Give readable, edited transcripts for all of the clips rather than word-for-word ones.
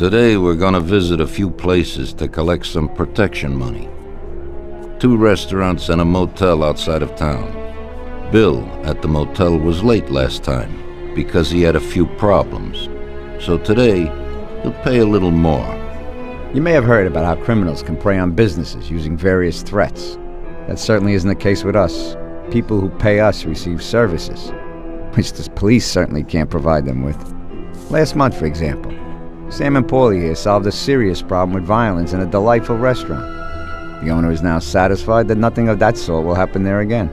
Today we're gonna visit a few places to collect some protection money. 2 restaurants and a motel outside of town. Bill at the motel was late last time because he had a few problems. So today, he'll pay a little more. You may have heard about how criminals can prey on businesses using various threats. That certainly isn't the case with us. People who pay us receive services, which the police certainly can't provide them with. Last month, for example, Sam and Paulie here solved a serious problem with violence in a delightful restaurant. The owner is now satisfied that nothing of that sort will happen there again.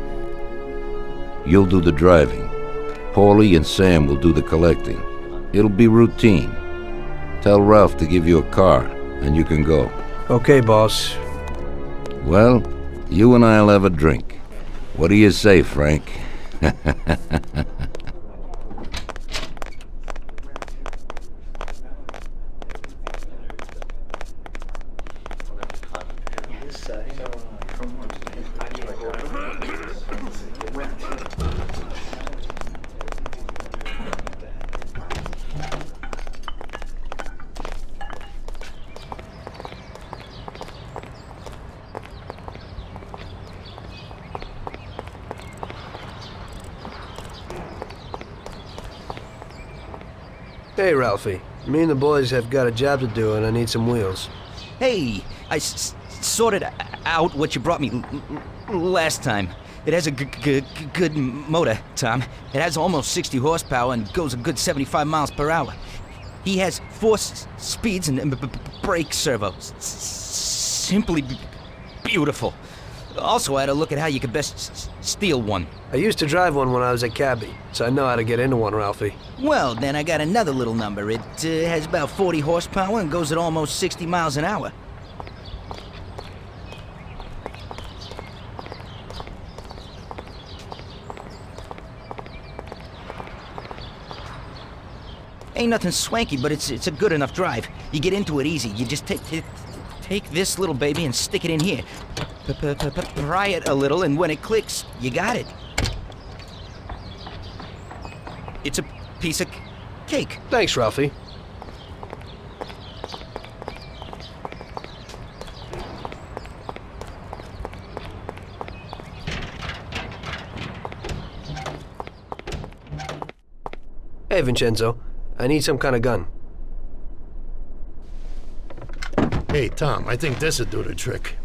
You'll do the driving. Paulie and Sam will do the collecting. It'll be routine. Tell Ralph to give you a car, and you can go. Okay, boss. Well, you and I'll have a drink. What do you say, Frank? Hey, Ralphie. Me and the boys have got a job to do, and I need some wheels. Hey, I sorted out what you brought me last time. It has a good motor, Tom. It has almost 60 horsepower and goes a good 75 miles per hour. He has 4 speeds and brake servo. Simply beautiful. Also, I had a look at how you could best steal one. I used to drive one when I was a cabbie, so I know how to get into one, Ralphie. Well, then I got another little number. It has about 40 horsepower and goes at almost 60 miles an hour. Ain't nothing swanky, but it's a good enough drive. You get into it easy. You just take this little baby and stick it in here. Pry it a little, and when it clicks, you got it. It's a piece of cake. Thanks, Ralphie. Hey, Vincenzo. I need some kind of gun. Hey, Tom, I think this'd do the trick.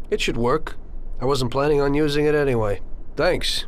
It should work. I wasn't planning on using it anyway. Thanks.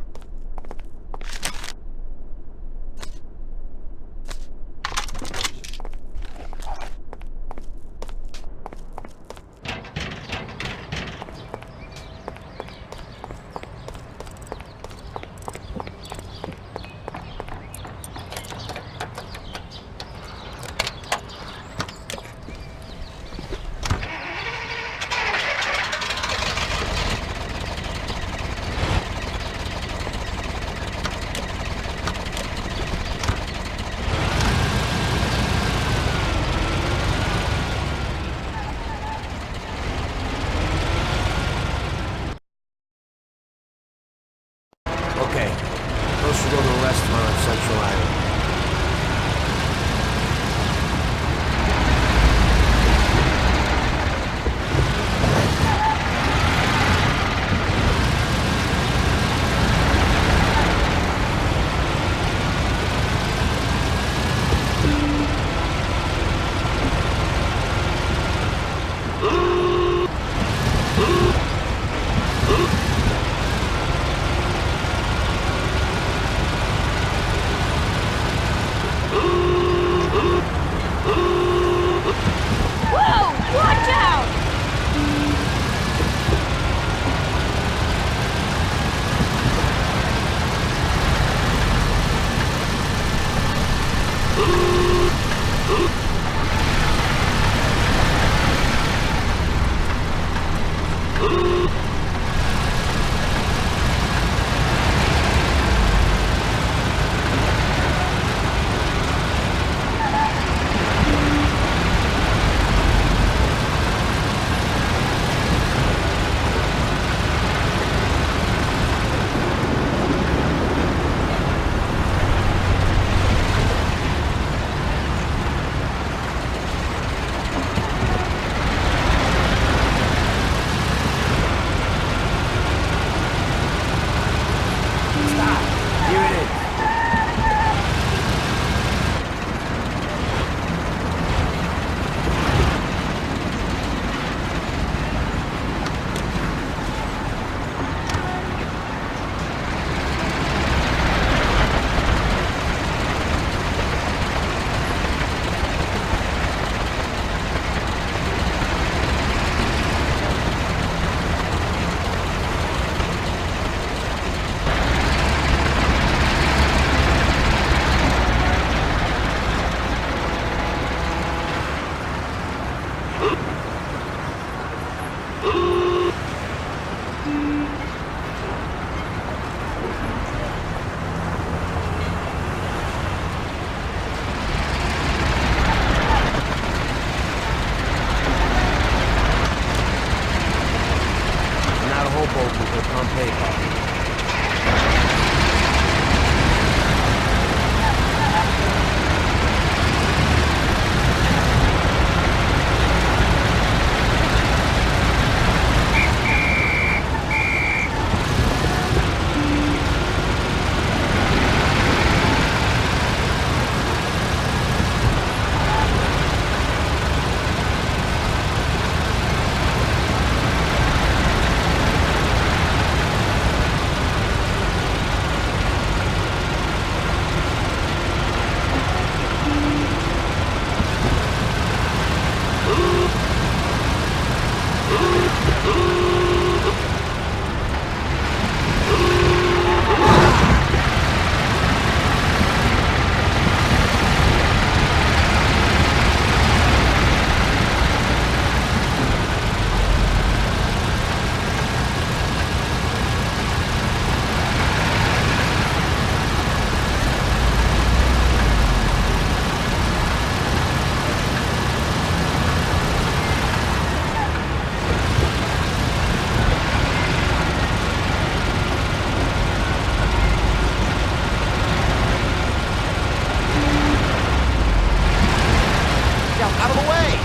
Out of the way!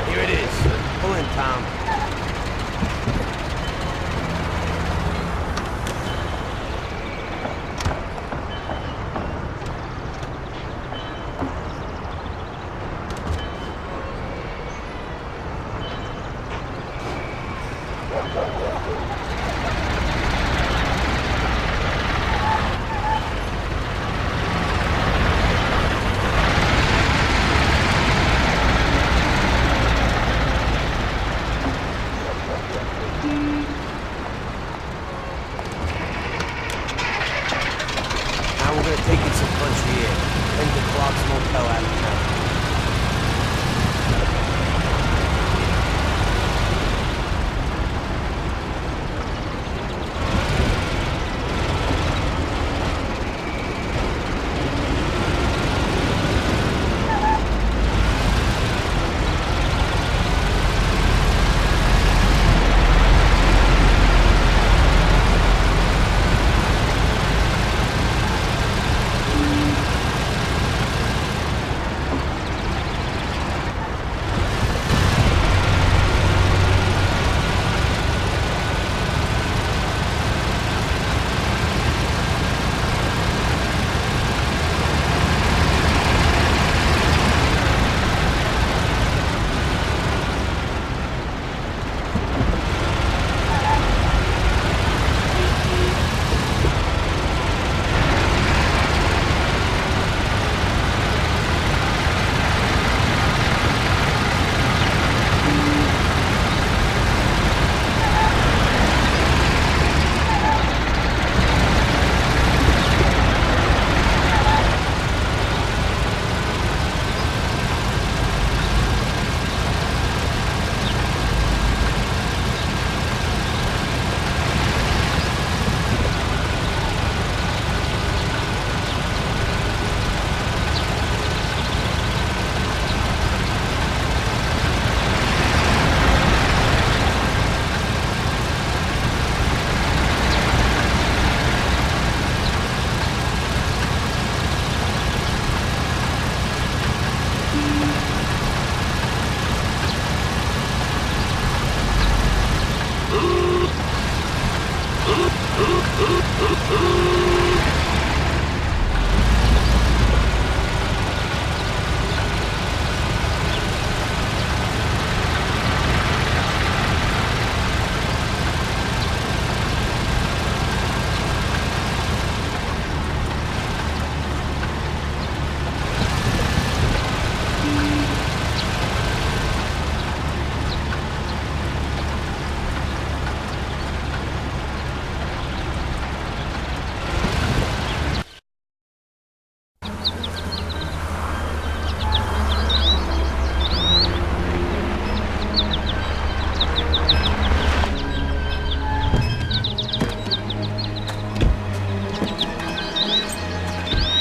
Here it is. Pull in, Tom. Now we're gonna take in some country air. Then the Clark's Motel out of town.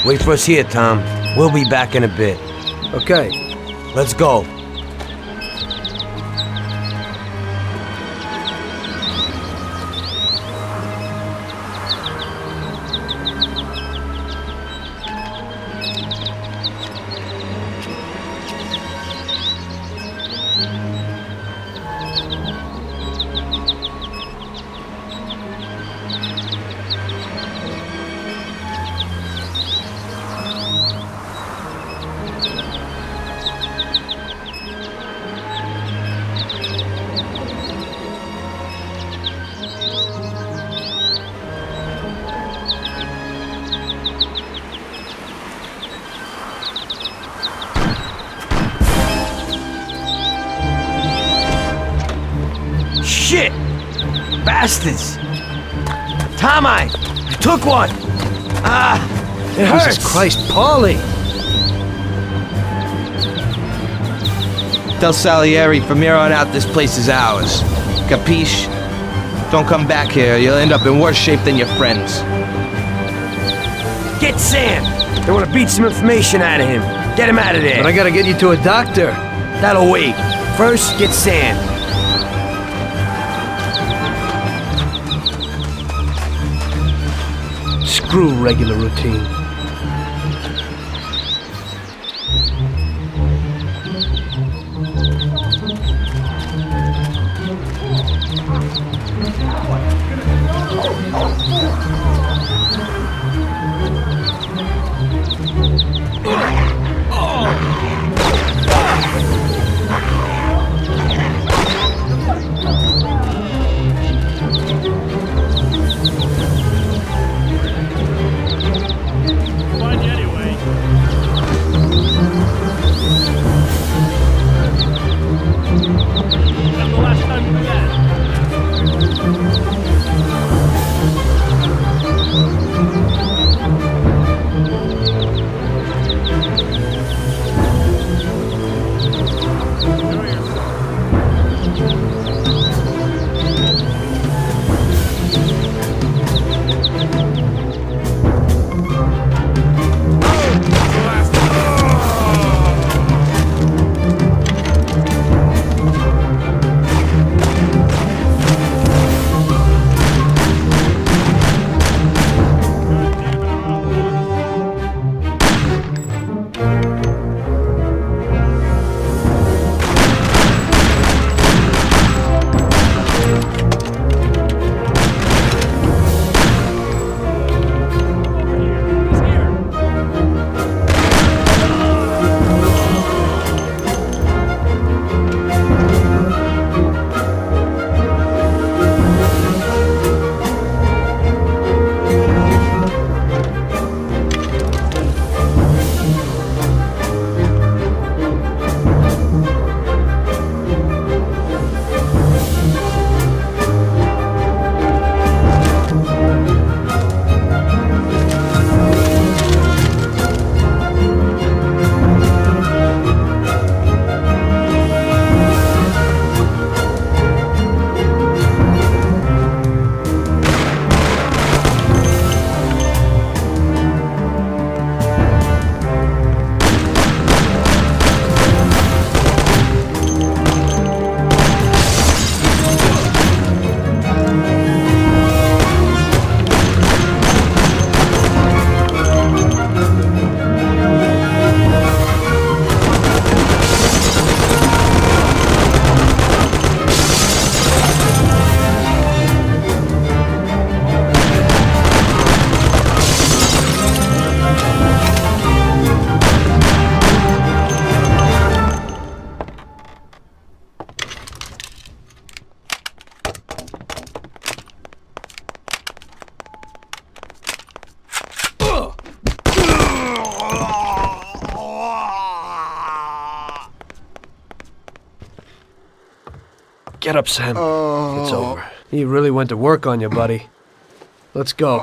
Wait for us here, Tom. We'll be back in a bit. Okay. Let's go. Shit! Bastards! Tom, I took one! It hurts! Jesus Christ, Paulie! Tell Salieri from here on out this place is ours. Capiche? Don't come back here, you'll end up in worse shape than your friends. Get Sam! They want to beat some information out of him. Get him out of there. But I gotta get you to a doctor. That'll wait. First, get Sam. Screw regular routine. Get up, Sam. It's over. He really went to work on you, buddy. Let's go.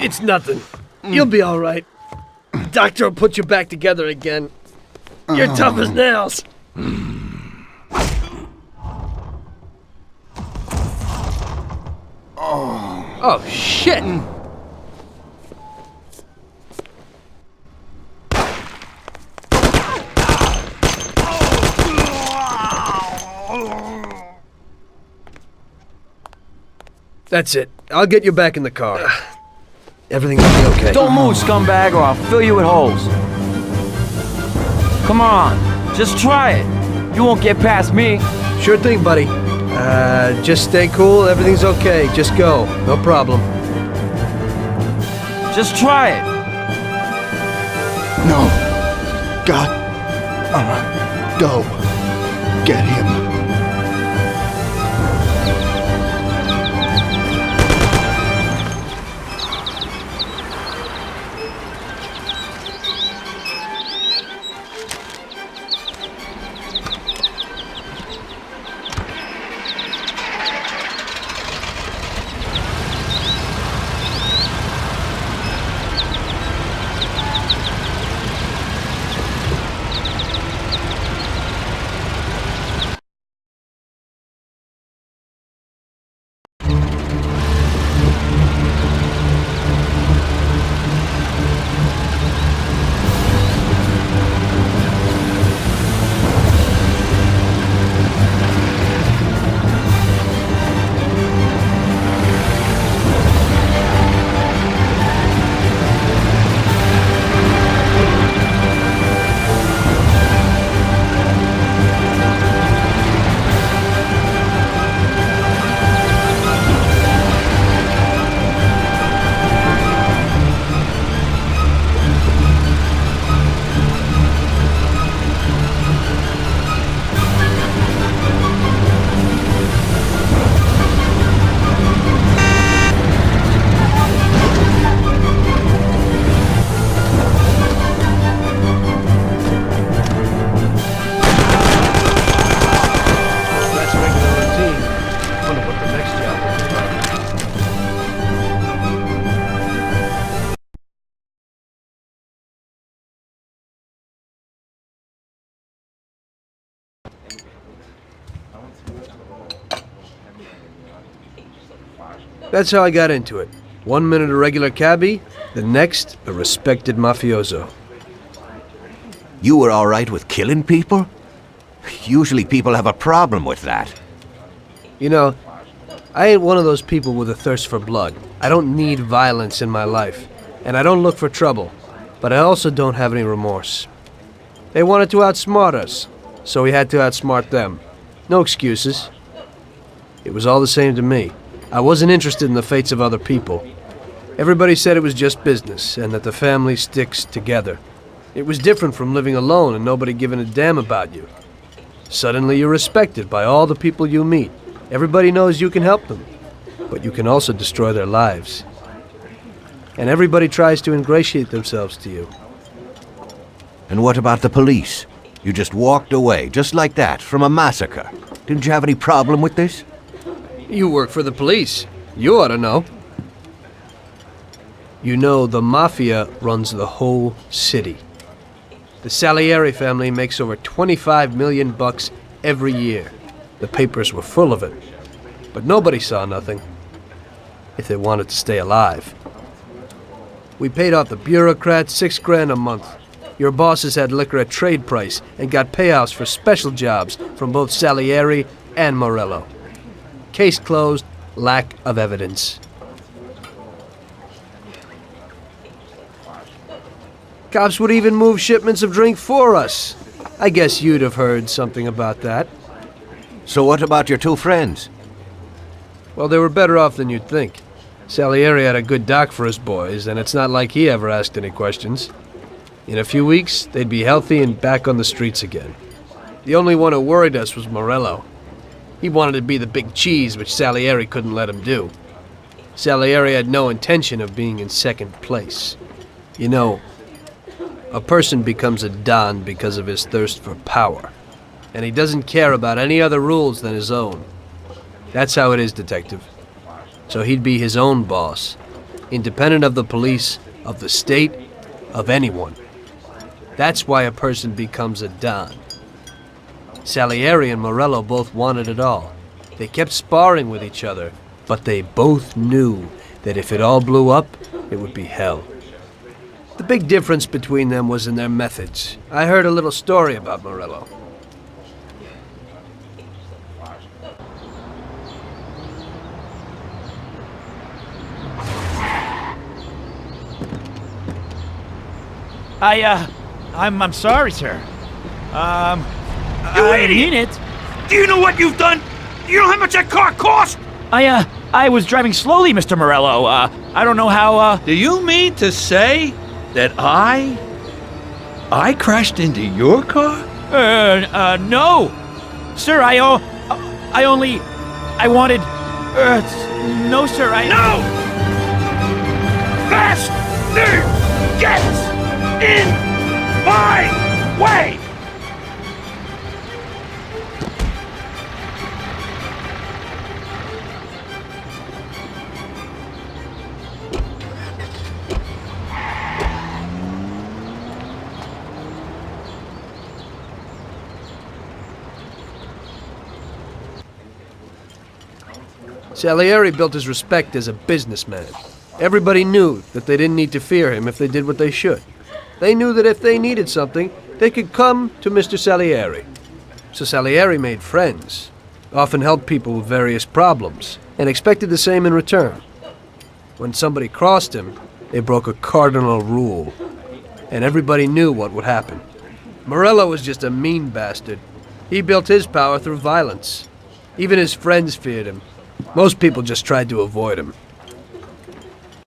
It's nothing. You'll be all right. Doctor will put you back together again. You're tough as nails. Oh, shit! That's it. I'll get you back in the car. Everything will be okay. Don't move, scumbag, or I'll fill you with holes. Come on, just try it. You won't get past me. Sure thing, buddy. Just stay cool. Everything's okay. Just go. No problem. Just try it. No. God. Go. Get him. That's how I got into it. 1 minute a regular cabbie, the next a respected mafioso. You were all right with killing people? Usually people have a problem with that. You know, I ain't one of those people with a thirst for blood. I don't need violence in my life, and I don't look for trouble, but I also don't have any remorse. They wanted to outsmart us, so we had to outsmart them. No excuses. It was all the same to me. I wasn't interested in the fates of other people. Everybody said it was just business, and that the family sticks together. It was different from living alone and nobody giving a damn about you. Suddenly you're respected by all the people you meet. Everybody knows you can help them, but you can also destroy their lives. And everybody tries to ingratiate themselves to you. And what about the police? You just walked away, just like that, from a massacre. Didn't you have any problem with this? You work for the police. You ought to know. You know, the Mafia runs the whole city. The Salieri family makes over 25 million bucks every year. The papers were full of it. But nobody saw nothing. If they wanted to stay alive. We paid off the bureaucrats $6 grand a month. Your bosses had liquor at trade price and got payouts for special jobs from both Salieri and Morello. Case closed, lack of evidence. Cops would even move shipments of drink for us. I guess you'd have heard something about that. So what about your two friends? Well, they were better off than you'd think. Salieri had a good doc for his boys, and it's not like he ever asked any questions. In a few weeks, they'd be healthy and back on the streets again. The only one who worried us was Morello. He wanted to be the big cheese, which Salieri couldn't let him do. Salieri had no intention of being in second place. You know, a person becomes a Don because of his thirst for power, and he doesn't care about any other rules than his own. That's how it is, Detective. So he'd be his own boss, independent of the police, of the state, of anyone. That's why a person becomes a Don. Salieri and Morello both wanted it all. They kept sparring with each other, but they both knew that if it all blew up, it would be hell. The big difference between them was in their methods. I heard a little story about Morello. I'm sorry, sir. You I idiot! mean it. Do you know what you've done? Do you know how much that car cost? I was driving slowly, Mr. Morello. I don't know how, Do you mean to say that I crashed into your car? no. Sir, I wanted, no, sir, No! Faster! Get in my way! Salieri built his respect as a businessman. Everybody knew that they didn't need to fear him if they did what they should. They knew that if they needed something, they could come to Mr. Salieri. So Salieri made friends, often helped people with various problems, and expected the same in return. When somebody crossed him, they broke a cardinal rule, and everybody knew what would happen. Morello was just a mean bastard. He built his power through violence. Even his friends feared him. Most people just tried to avoid him.